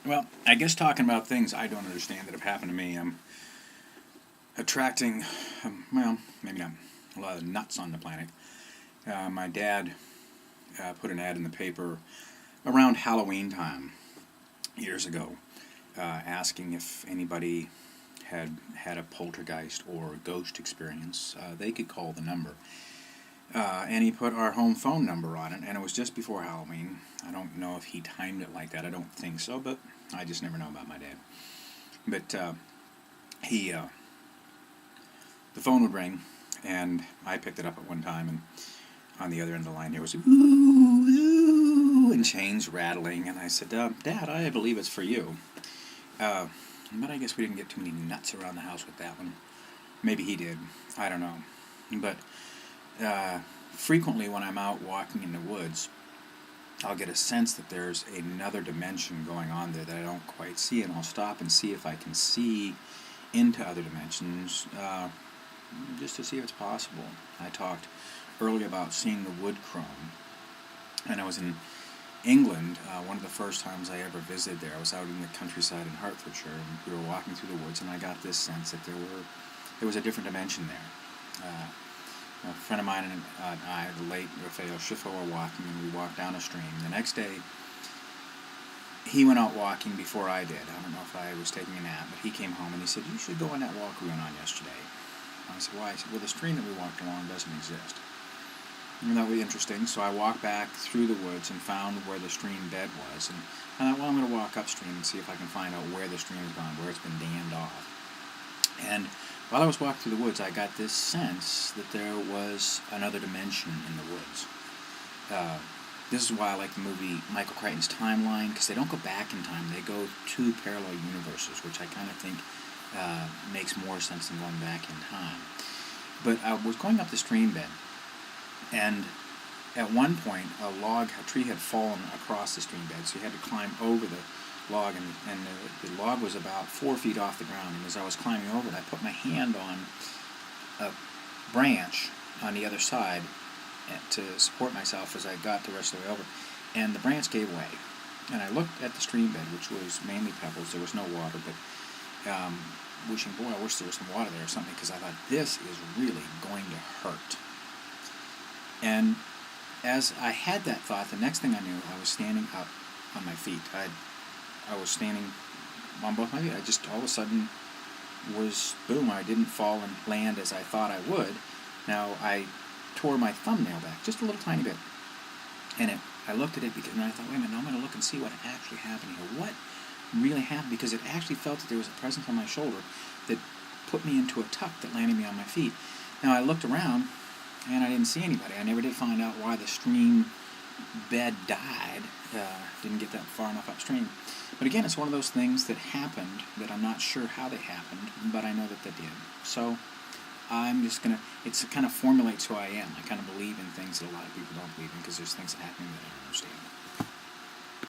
Well, I guess talking about things I don't understand that have happened to me, I'm attracting, well, maybe not a lot of nuts on the planet. My dad put an ad in the paper around Halloween time years ago, asking if anybody had had a poltergeist or ghost experience. They could call the number. And he put our home phone number on it, and it was just before Halloween. I don't know if he timed it like that. I don't think so, but I just never know about my dad. But he, the phone would ring, and I picked it up at one time, and on the other end of the line there was ooh, ooh, and chains rattling, and I said, Dad, I believe it's for you. But I guess we didn't get too many nuts around the house with that one. Maybe he did. I don't know. But frequently when I'm out walking in the woods, I'll get a sense that there's another dimension going on there that I don't quite see, and I'll stop and see if I can see into other dimensions, just to see if it's possible. I talked earlier about seeing the wood crone, and I was in England, one of the first times I ever visited there. I was out in the countryside in Hertfordshire, and we were walking through the woods, and I got this sense that there was a different dimension there. A friend of mine and I, the late Raphael Schiffo, were walking, and we walked down a stream. The next day, he went out walking before I did. I don't know if I was taking a nap, but he came home and he said, "You should go on that walk we went on yesterday." I said, "Why?" He said, "Well, the stream that we walked along doesn't exist." And that was interesting, so I walked back through the woods and found where the stream bed was. And I thought, well, I'm going to walk upstream and see if I can find out where the stream has gone, where it's been dammed off. And while I was walking through the woods, I got this sense that there was another dimension in the woods. This is why I like the movie Michael Crichton's Timeline, because they don't go back in time, they go to parallel universes, which I kind of think makes more sense than going back in time. But I was going up the stream bed, and at one point a tree had fallen across the stream bed, so you had to climb over the log, and the log was about 4 feet off the ground, and as I was climbing over it, I put my hand on a branch on the other side to support myself as I got the rest of the way over, and the branch gave way, and I looked at the stream bed, which was mainly pebbles. There was no water, but wishing, boy, I wish there was some water there or something, because I thought, this is really going to hurt. And as I had that thought, the next thing I knew, I was standing up on my feet. I was standing on both my feet. I just all of a sudden was, boom, I didn't fall and land as I thought I would. Now, I tore my thumbnail back just a little tiny bit. And I looked at it, and I thought, wait a minute, I'm going to look and see what actually happened here. What really happened? Because it actually felt that there was a presence on my shoulder that put me into a tuck that landed me on my feet. Now, I looked around, and I didn't see anybody. I never did find out why the stream bed died. Didn't get that far enough upstream. But again, it's one of those things that happened that I'm not sure how they happened, but I know that they did. So I'm just going to, it kind of formulates who I am. I kind of believe in things that a lot of people don't believe in, because there's things that happen that I don't understand.